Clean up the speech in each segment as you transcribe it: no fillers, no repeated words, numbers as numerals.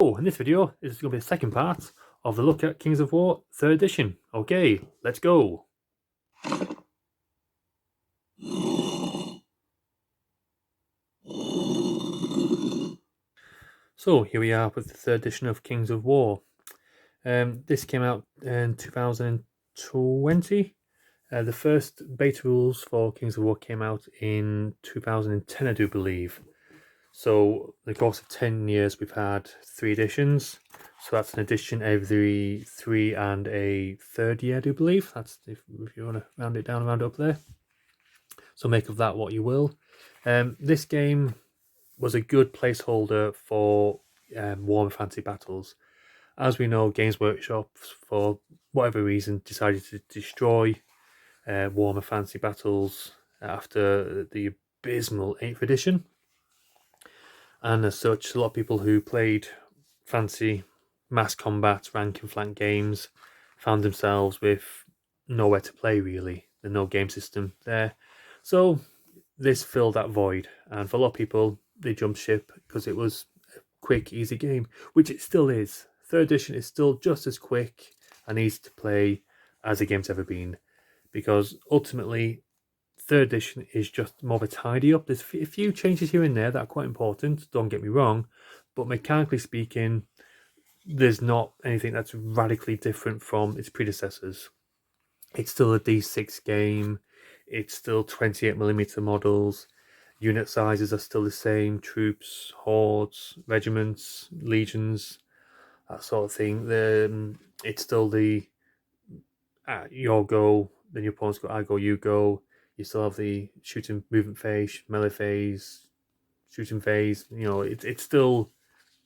Oh, in this video, this is going to be the second part of the look at Kings of War 3rd edition. Okay, let's go. So here we are with the 3rd edition of Kings of War. This came out in 2020. The first beta rules for Kings of War came out in 2010, I do believe. So, in the course of 10 years, we've had 3 editions. So that's an edition every 3 and a third year, I do believe. That's if you want to round it down and round it up there. So make of that what you will. This game was a good placeholder for Warhammer Fantasy Battles. As we know, Games Workshop, for whatever reason, decided to destroy Warhammer Fantasy Battles after the abysmal 8th edition. And as such, a lot of people who played fancy mass combat, rank and flank games found themselves with nowhere to play, really. There's no game system there. So this filled that void. And for a lot of people, they jumped ship because it was a quick, easy game, which it still is. 3rd edition is still just as quick and easy to play as the game's ever been. Because ultimately, 3rd edition is just more of a tidy up. There's a few changes here and there that are quite important, don't get me wrong, but mechanically speaking, there's not anything that's radically different from its predecessors. It's still a D6 game, it's still 28mm models, unit sizes are still the same, troops, hordes, regiments, legions, that sort of thing. It's still the your go, then your opponent's go, I go, you go. You still have the shooting movement phase, melee phase, shooting phase. You know, it's still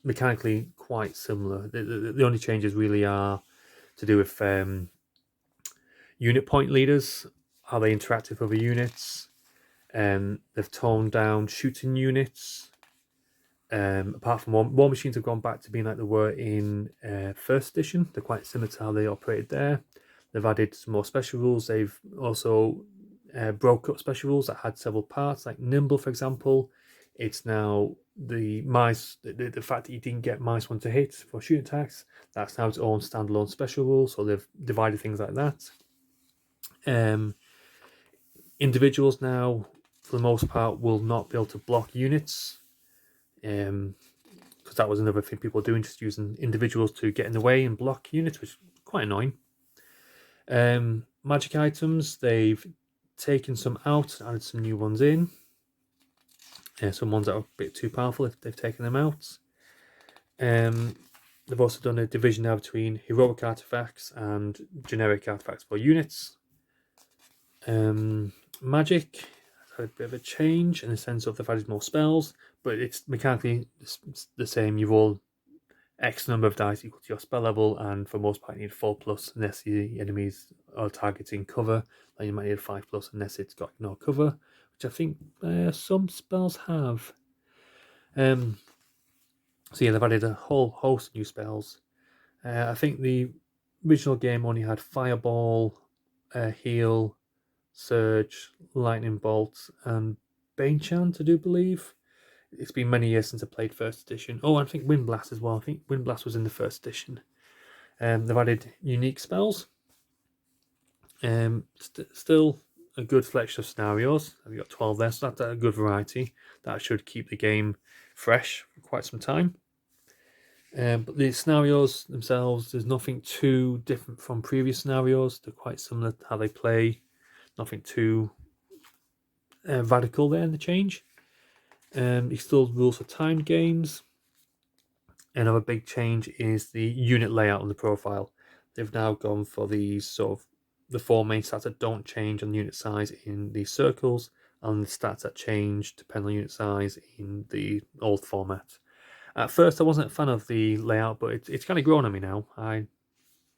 mechanically quite similar. The only changes really are to do with unit point leaders, how they interact with other units. They've toned down shooting units. Apart from war machines have gone back to being like they were in 1st edition. They're quite similar to how they operated there. They've added some more special rules. They've also broke up special rules that had several parts, like Nimble, for example. It's now the mice, the fact that you didn't get mice one to hit for shooting attacks, that's now its own standalone special rule. So they've divided things like that. Individuals now, for the most part, will not be able to block units. Because that was another thing people were doing, just using individuals to get in the way and block units, which is quite annoying. Magic items, they've taken some out and added some new ones in. Some ones that are a bit too powerful, if they've taken them out. They've also done a division now between heroic artifacts and generic artifacts for units. Magic has had a bit of a change in the sense of they've added more spells, but it's mechanically the same. You roll X number of dice equal to your spell level, and for most part you need 4+ unless the enemies are targeting cover. Then you might need a 5+ unless it's got no cover, which I think some spells have. So yeah, they've added a whole host of new spells. I think the original game only had Fireball, Heal, Surge, Lightning Bolt, and Banechant, I do believe. It's been many years since I played 1st edition. Oh, I think Wind Blast as well. I think Wind Blast was in the 1st edition. They've added unique spells. Still a good selection of scenarios. I've got 12 there, so that's a good variety. That should keep the game fresh for quite some time. But the scenarios themselves, there's nothing too different from previous scenarios. They're quite similar to how they play. Nothing too radical there in the change. It still rules for timed games. Another big change is the unit layout on the profile. They've now gone for these sort of the 4 main stats that don't change on unit size in the circles, and the stats that change depend on unit size in the old format. At first, I wasn't a fan of the layout, but it's kind of grown on me now. I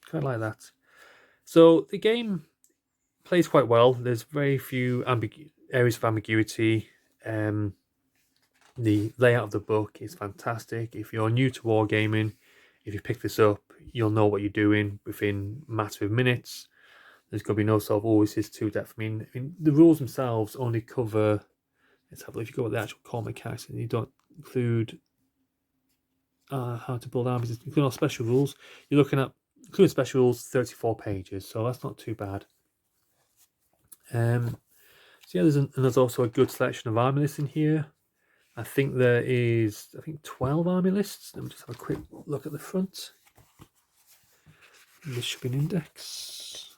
quite like that. So the game plays quite well. There's very few areas of ambiguity. The layout of the book is fantastic. If you're new to wargaming, if you pick this up, you'll know what you're doing within a matter of minutes. There's going to be no sort of always is too depth. I mean, the rules themselves only cover. Let's have a look. If you go with the actual core mechanics, and you don't include how to build armies, including all special rules. You're looking at, including special rules, 34 pages, so that's not too bad. So yeah, there's also a good selection of army lists in here. I think there is 12 army lists. Let me just have a quick look at the front. This should be an index.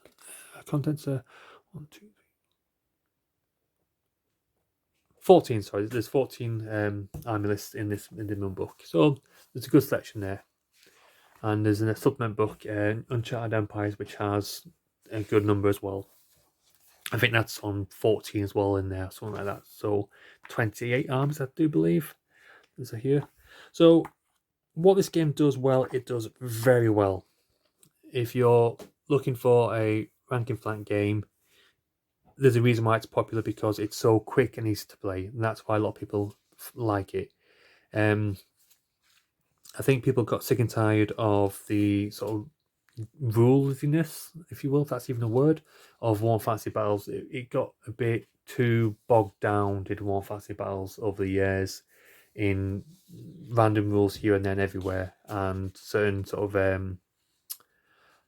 Contents are 1, 2, 3, 14. Sorry, there's 14 army lists in the main book, so there's a good selection there. And there's a supplement book, Uncharted Empires, which has a good number as well. I think that's on 14 as well in there, something like that. So 28 armies, I do believe. There's a here. So what this game does well, it does very well. If you're looking for a rank and flank game, there's a reason why it's popular, because it's so quick and easy to play, and that's why a lot of people like it. I think people got sick and tired of the sort of rulesiness, if you will, if that's even a word, of War Fantasy Battles. It got a bit too bogged down, did War Fantasy Battles, over the years, in random rules here and then everywhere, and certain sort of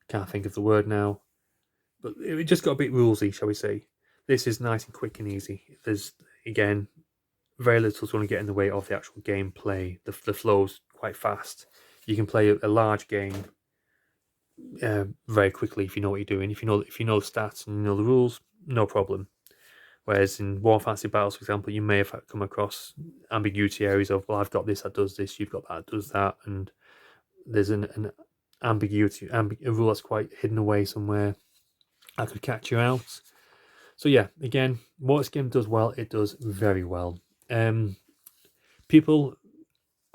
can't think of the word now, but it just got a bit rulesy, shall we say. This is nice and quick and easy. There's, again, very little's going to get in the way of the actual gameplay. The flow's quite fast. You can play a large game very quickly if you know what you're doing. If you know the stats and you know the rules, no problem. Whereas in War Fantasy Battles, for example, you may have come across ambiguity areas of, well, I've got this that does this, you've got that does that, and there's an ambiguity, a rule that's quite hidden away somewhere that could catch you out. So yeah, again, what this game does well, it does very well. People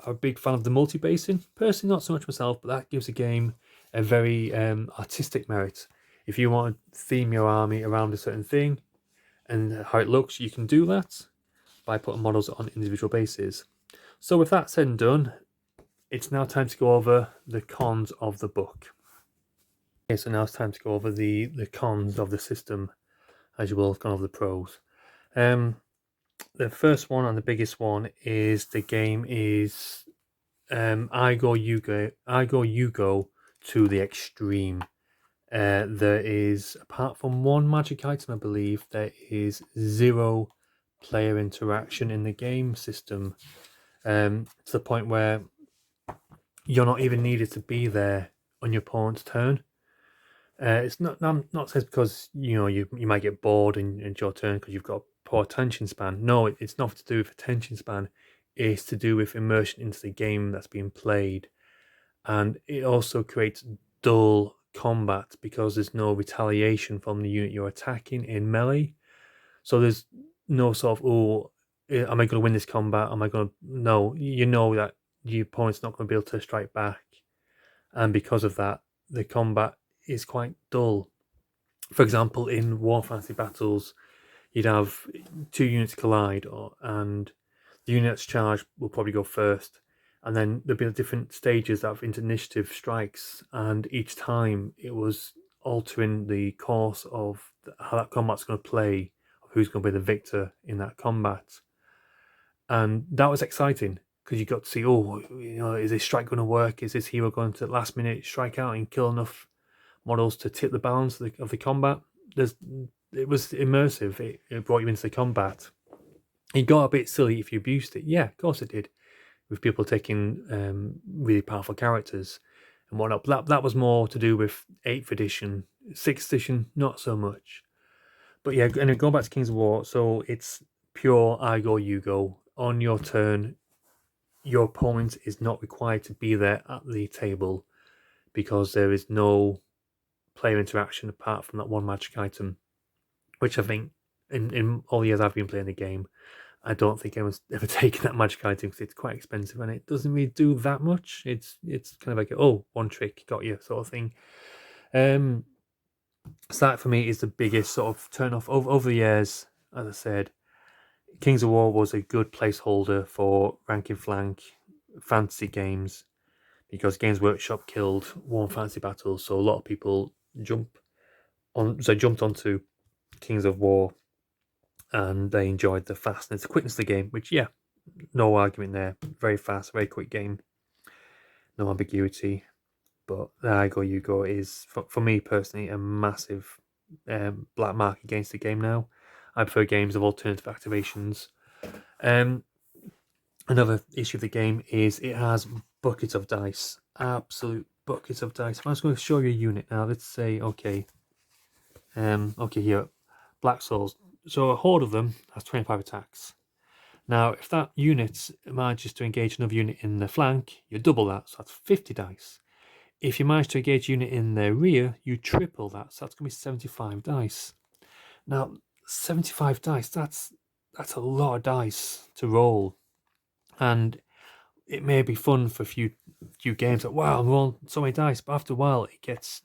are a big fan of the multi-basing. Personally, not so much myself, but that gives the game a very artistic merit. If you want to theme your army around a certain thing and how it looks, you can do that by putting models on individual bases. So with that said and done, it's now time to go over the cons of the book. Okay, so now it's time to go over the cons of the system, as you will have gone over the pros. The first one and the biggest one is the game is I go you go to the extreme. There is, apart from one magic item, I believe, there is 0 player interaction in the game system, to the point where you're not even needed to be there on your opponent's turn. It's not said because you might get bored and it's your turn because you've got poor attention span. No, it's not to do with attention span. It's to do with immersion into the game that's being played, and it also creates dull combat because there's no retaliation from the unit you're attacking in melee. So there's no sort of, oh, am I going to win this combat? Am I going to? No, you know that your opponent's not going to be able to strike back, and because of that, the combat is quite dull. For example, in War Fantasy Battles, you'd have 2 units collide, and the unit that's charged will probably go first, and then there'll be different stages that have initiative strikes, and each time it was altering the course of how that combat's going to play, who's going to be the victor in that combat. And that was exciting because you got to see, is this strike going to work? Is this hero going to last minute strike out and kill enough models to tip the balance of the combat? It was immersive. It brought you into the combat. It got a bit silly if you abused it. Yeah, of course it did, with people taking really powerful characters and whatnot. But that was more to do with 8th edition. 6th edition, not so much. But yeah, and going back to Kings of War, so it's pure I go, you go. On your turn, your opponent is not required to be there at the table because there is no player interaction apart from that one magic item, which I think in all the years I've been playing the game, I don't think anyone's ever taken that magic item because it's quite expensive and it doesn't really do that much. It's kind of like, one trick, got you sort of thing. So that for me is the biggest sort of turn off over the years. As I said, Kings of War was a good placeholder for rank and flank fantasy games because Games Workshop killed War Fantasy Battles, so a lot of people jumped onto Kings of War and they enjoyed the fastness, the quickness of the game, which, yeah, no argument there. Very fast, very quick game. no ambiguity. But There I Go, You Go is, for me personally, a massive black mark against the game now. I prefer games of alternative activations. Another issue of the game is it has buckets of dice, absolute buckets of dice. If I'm just going to show you a unit now, let's say, okay, here, Black Souls. So a horde of them has 25 attacks. Now, if that unit manages to engage another unit in the flank, you double that, so that's 50 dice. If you manage to engage a unit in their rear, you triple that, so that's going to be 75 dice. Now, 75 dice, that's a lot of dice to roll. And it may be fun for a few games, like, wow, I'm rolling so many dice, but after a while, it gets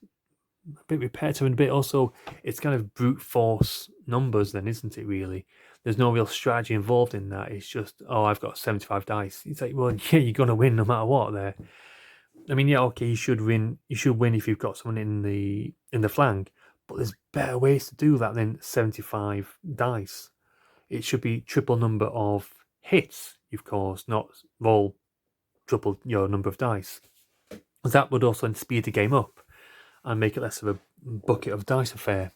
a bit repetitive and a bit also, it's kind of brute force numbers then, isn't it, really? There's no real strategy involved in that. It's just, oh, I've got 75 dice. It's like, well, yeah, you're going to win no matter what there. I mean, yeah, okay, you should win. You should win if you've got someone in the flank, but there's better ways to do that than 75 dice. It should be triple number of hits you've caused, not roll triple your number of dice. That would also speed the game up and make it less of a bucket of dice affair.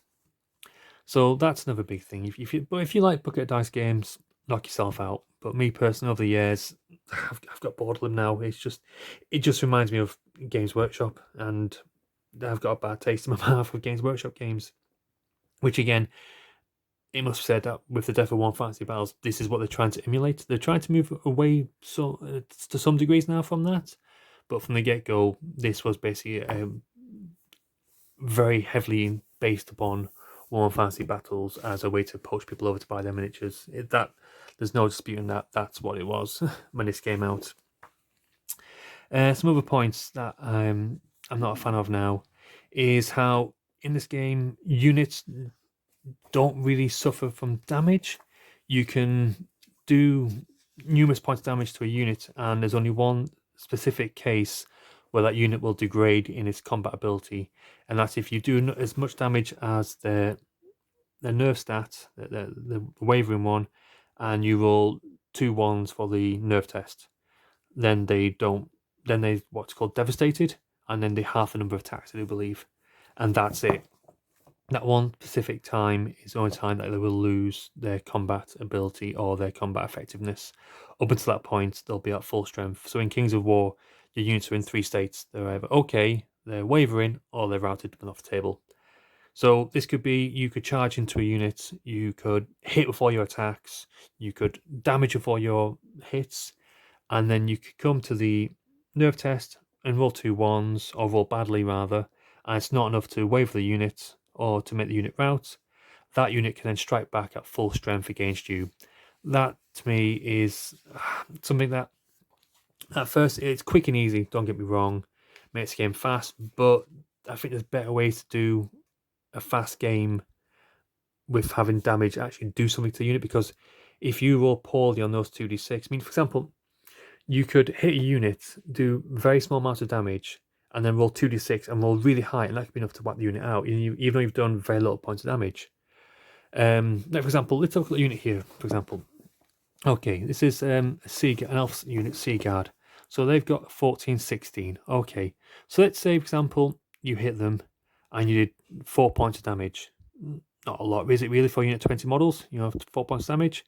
So that's another big thing. If you like bucket of dice games, knock yourself out. But me personally, over the years, I've got bored of them now. It just reminds me of Games Workshop, and I've got a bad taste in my mouth with Games Workshop games. Which again, it must be said that with the death of Warm Fantasy Battles, this is what they're trying to emulate. They're trying to move away to some degrees now from that, but from the get-go, this was basically very heavily based upon Warm Fantasy Battles as a way to poach people over to buy their miniatures. There's no disputing that that's what it was when this came out. Some other points that I'm not a fan of now is how in this game units don't really suffer from damage. You can do numerous points of damage to a unit, and there's only one specific case where that unit will degrade in its combat ability, and that's if you do as much damage as the nerf stat, the wavering one, and you roll 2 1s for the nerf test. Then they what's called devastated, and then they half the number of attacks, I do believe, and that's it. That one specific time is the only time that they will lose their combat ability or their combat effectiveness. Up until that point, they'll be at full strength. So in Kings of War, your units are in 3 states. They're either okay, they're wavering, or they're routed and off the table. So this could be, you could charge into a unit, you could hit with all your attacks, you could damage with all your hits, and then you could come to the nerf test and roll 2 1s, or roll badly rather, and it's not enough to waver the unit or to make the unit rout. That unit can then strike back at full strength against you. That to me is something that at first it's quick and easy, don't get me wrong, makes the game fast, but I think there's better ways to do a fast game with having damage actually do something to the unit, because if you roll poorly on those 2d6, I mean, for example, you could hit a unit, do very small amounts of damage, and then roll 2d6 and roll really high, and that could be enough to wipe the unit out, even though you've done very little points of damage. Like for example, let's have a look at the unit here. For example, okay, this is an elf unit, Sea Guard. So they've got 14, 16. Okay, so let's say, for example, you hit them and you did 4 points of damage. Not a lot, is it really, for unit 20 models? You have 4 points of damage,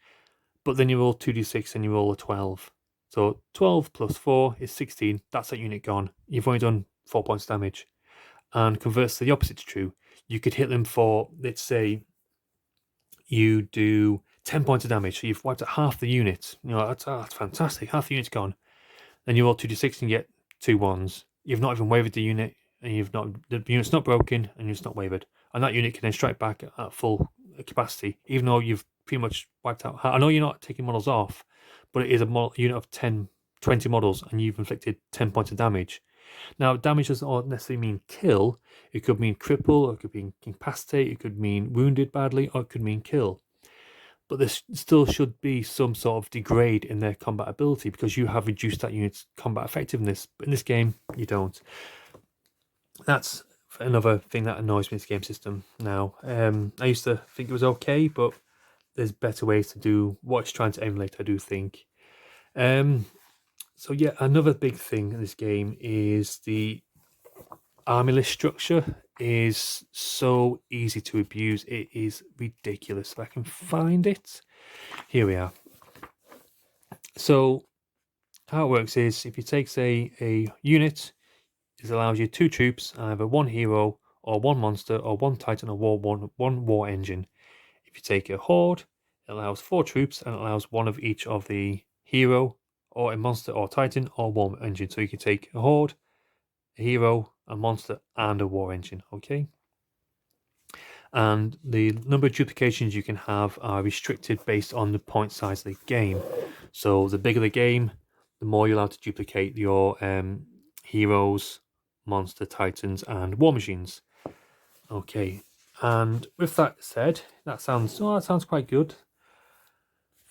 but then you roll 2d6 and you roll a 12. So 12 plus 4 is 16. That's that unit gone. You've only done 4 points of damage. And conversely, the opposite's true. You could hit them for, let's say, you do 10 points of damage. So you've wiped out half the unit. That's fantastic. Half the unit's gone. Then you roll 2d6 and get 2 1s. You've not even wavered the unit, and the unit's not broken, and it's not wavered. And that unit can then strike back at full capacity, even though you've pretty much wiped out. I know you're not taking models off, but it is a unit of 10, 20 models, and you've inflicted 10 points of damage. Now, damage doesn't necessarily mean kill. It could mean cripple, or it could mean incapacitate, it could mean wounded badly, or it could mean kill. But there still should be some sort of degrade in their combat ability, because you have reduced that unit's combat effectiveness. But in this game, you don't. That's another thing that annoys me in this game system now. I used to think it was okay, but there's better ways to do what it's trying to emulate, I do think. So yeah, another big thing in this game is the army list structure is so easy to abuse. It is ridiculous. If I can find it, here we are. So how it works is if you take, say, a unit, it allows you 2 troops, either 1 hero or 1 monster or 1 titan or one war engine. If you take a horde, it allows 4 troops and it allows 1 of each of the hero or a monster or titan or war engine. So you can take a horde, a hero, a monster, and a war engine. Okay. And the number of duplications you can have are restricted based on the point size of the game. So the bigger the game, the more you're allowed to duplicate your heroes, monster, titans, and war machines. Okay, and with that said, that sounds quite good.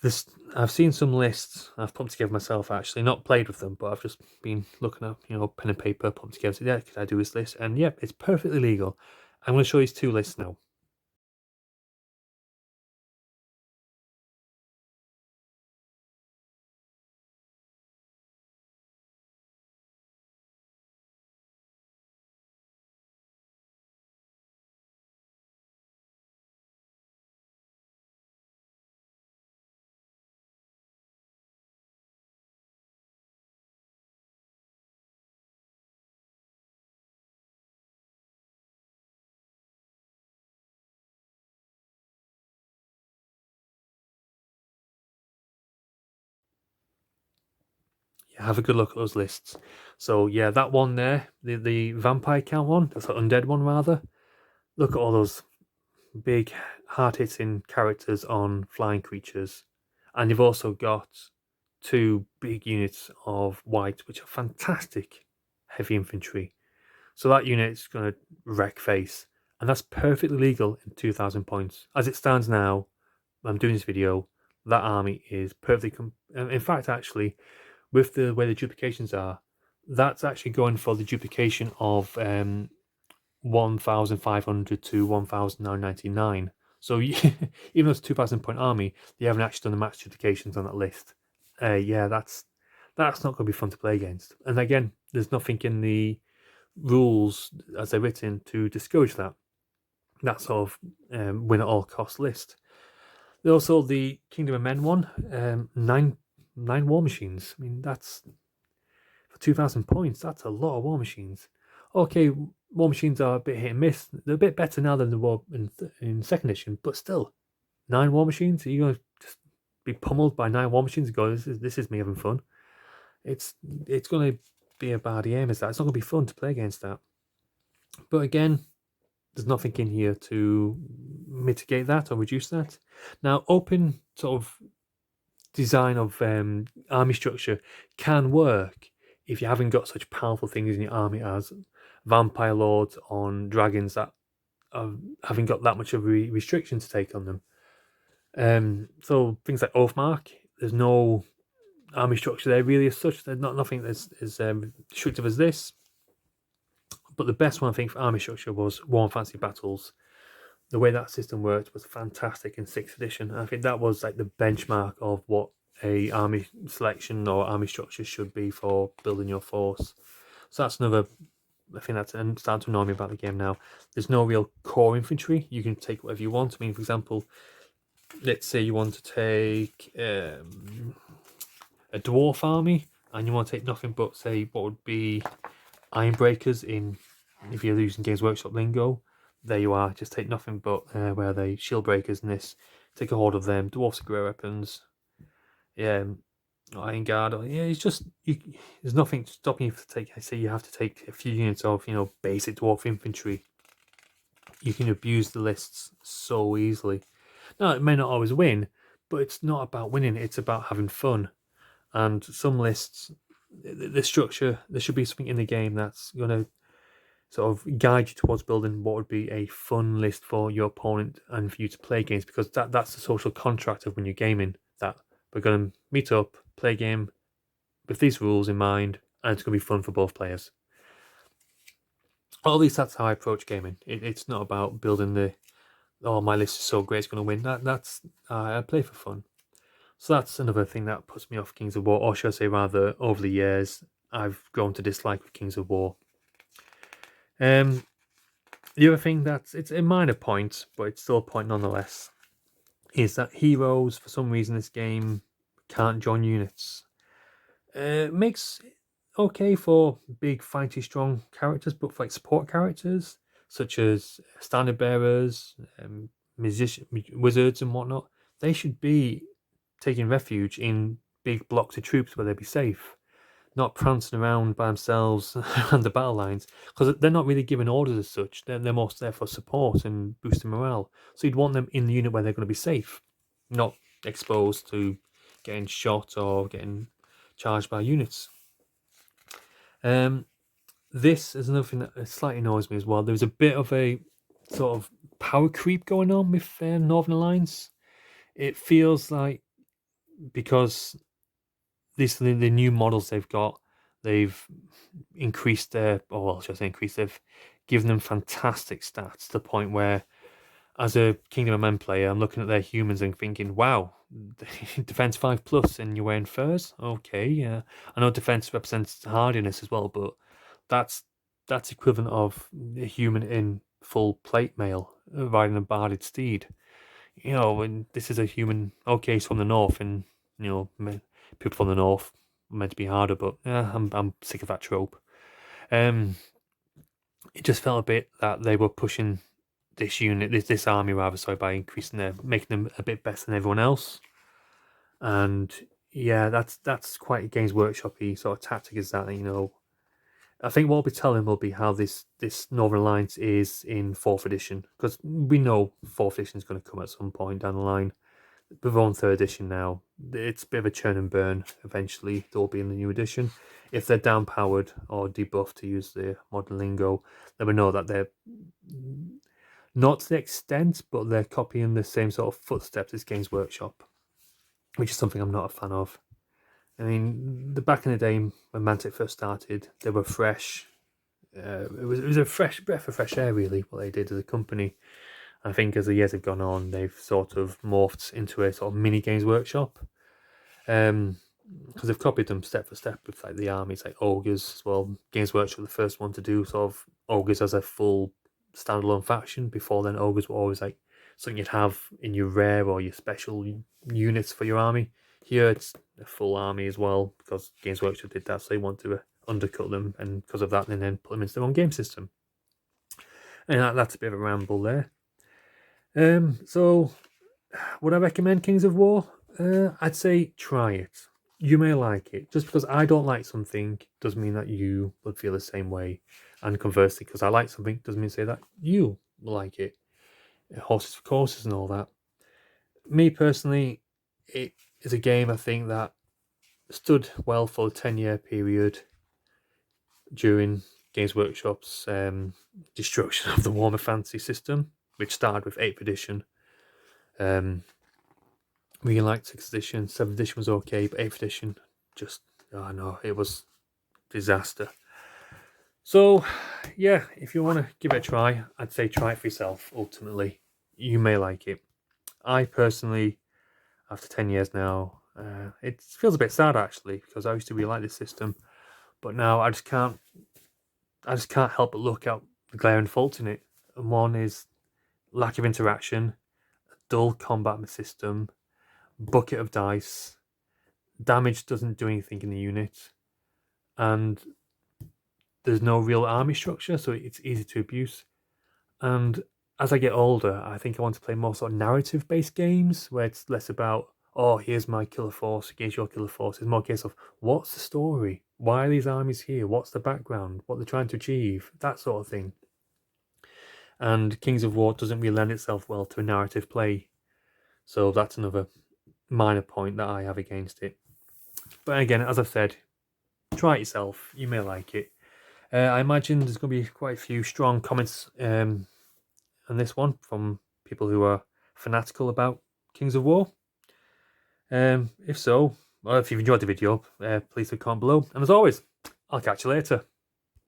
This, I've seen some lists I've put together myself, actually not played with them, but I've just been looking at, pen and paper, put them together. So yeah, could I do this list? And yep, it's perfectly legal. I'm going to show you 2 lists now. Yeah, have a good look at those lists. So yeah, that one there, the vampire count one, that's the undead one rather. Look at all those big hard hitting characters on flying creatures, and you've also got 2 big units of white, which are fantastic heavy infantry. So that unit is going to wreck face, and that's perfectly legal in 2,000 points. As it stands now, I'm doing this video. That army is perfectly. In fact, actually, with the way the duplications are, that's actually going for the duplication of 1,500 to 1,999. So even though it's a 2,000 point army, they haven't actually done the max duplications on that list. Yeah, that's not going to be fun to play against. And again, there's nothing in the rules as they're written to discourage that. That sort of win at all cost list. There's also the Kingdom of Men one, nine war machines. I mean, that's for 2,000 points. That's a lot of war machines. Okay, war machines are a bit hit and miss. They're a bit better now than they were in second edition, but still, 9 war machines. Are you going to just be pummeled by 9 war machines and go, this is me having fun? It's going to be a bad aim as that. It's not going to be fun to play against that. But again, there's nothing in here to mitigate that or reduce that. Now, open sort of design of army structure can work if you haven't got such powerful things in your army as vampire lords on dragons that haven't got that much of a restriction to take on them. So things like Oathmark, there's no army structure there really as such. There's nothing that's as restrictive as this. But the best one I think for army structure was War and Fantasy Battles. The way that system worked was fantastic in 6th edition. I think that was like the benchmark of what a army selection or army structure should be for building your force. So that's another. I think that's starting to annoy me about the game now. There's no real core infantry. You can take whatever you want. I mean, for example, let's say you want to take a dwarf army, and you want to take nothing but, say, what would be Ironbreakers in, if you're using Games Workshop lingo. There you are. Just take nothing but where are they? Shield breakers in this. Take a horde of them. Dwarfs are great weapons. Yeah, Iron Guard. Yeah, it's just there's nothing stopping you to take. I say you have to take a few units of basic dwarf infantry. You can abuse the lists so easily. Now it may not always win, but it's not about winning. It's about having fun. And some lists, the structure, there should be something in the game that's going to sort of guide you towards building what would be a fun list for your opponent and for you to play against, because that's the social contract of when you're gaming, that we're going to meet up, play a game with these rules in mind, and it's going to be fun for both players. Or at least that's how I approach gaming. It's not about building my list is so great it's going to win. That's I play for fun. So that's another thing that puts me off Kings of War, or should I say rather, over the years, I've grown to dislike with Kings of War. The other thing it's a minor point, but it's still a point nonetheless, is that heroes, for some reason, this game can't join units. Makes okay for big, fighty, strong characters, but for like support characters such as standard bearers, wizards, and whatnot, they should be taking refuge in big blocks of troops where they'd be safe, not prancing around by themselves around the battle lines, because they're not really giving orders as such. They're more there for support and boosting morale. So you'd want them in the unit where they're going to be safe, not exposed to getting shot or getting charged by units. This is another thing that slightly annoys me as well. There's a bit of a sort of power creep going on with Northern Alliance. It feels like because the new models they've got, they've increased their, or well, should I say increased, they've given them fantastic stats to the point where, as a Kingdom of Men player, I'm looking at their humans and thinking, wow, defense 5+ and you're wearing furs? Okay, yeah. I know defense represents hardiness as well, but that's equivalent of a human in full plate mail riding a barded steed. You know, and this is a human, okay, he's from the north, and, you know, people from the north are meant to be harder, but yeah, I'm sick of that trope. It just felt a bit that they were pushing this army rather, sorry, by making them a bit better than everyone else. And yeah, that's quite a Games Workshop-y sort of tactic, is that, you know. I think what we'll be telling will be how this Northern Alliance is in 4th edition, because we know 4th edition is going to come at some point down the line. We're on 3rd edition now. It's a bit of a churn and burn. Eventually, they'll be in the new edition. If they're down powered or debuffed, to use the modern lingo, then we know that they're not to the extent, but they're copying the same sort of footsteps as Games Workshop, which is something I'm not a fan of. I mean, back in the day when Mantic first started, they were fresh. It was a fresh breath of fresh air, really, what they did as a company. I think as the years have gone on, they've sort of morphed into a sort of mini Games Workshop. Because they've copied them step for step with like the armies, like ogres as well. Games Workshop, the first one to do sort of ogres as a full standalone faction. Before then, ogres were always like something you'd have in your rare or your special units for your army. Here it's a full army as well, because Games Workshop did that, so they want to undercut them, and because of that, they then put them into their own game system. And that's a bit of a ramble there. So would I recommend Kings of War? I'd say try it. You may like it. Just because I don't like something doesn't mean that you would feel the same way. And conversely, because I like something doesn't mean to say that you like it. Horses for courses and all that. Me personally, it is a game I think that stood well for a 10-year period during Games Workshop's destruction of the Warhammer Fantasy system, which started with 8th edition. We liked 6th edition, 7th edition was okay, but 8th edition just, oh no, it was disaster. So yeah, if you want to give it a try, I'd say try it for yourself. Ultimately, you may like it. I personally, after 10 years now, it feels a bit sad actually, because I used to really like this system, but now I just can't help but look at the glaring faults in it. And one is lack of interaction, a dull combat system, bucket of dice, damage doesn't do anything in the unit, and there's no real army structure, so it's easy to abuse. And as I get older, I think I want to play more sort of narrative-based games where it's less about, oh, here's my killer force, here's your killer force. It's more a case of, what's the story? Why are these armies here? What's the background? What they're trying to achieve? That sort of thing. And Kings of War doesn't really lend itself well to a narrative play. So that's another minor point that I have against it. But again, as I've said, try it yourself. You may like it. I imagine there's going to be quite a few strong comments on this one from people who are fanatical about Kings of War. If so, or if you've enjoyed the video, please leave a comment below. And as always, I'll catch you later.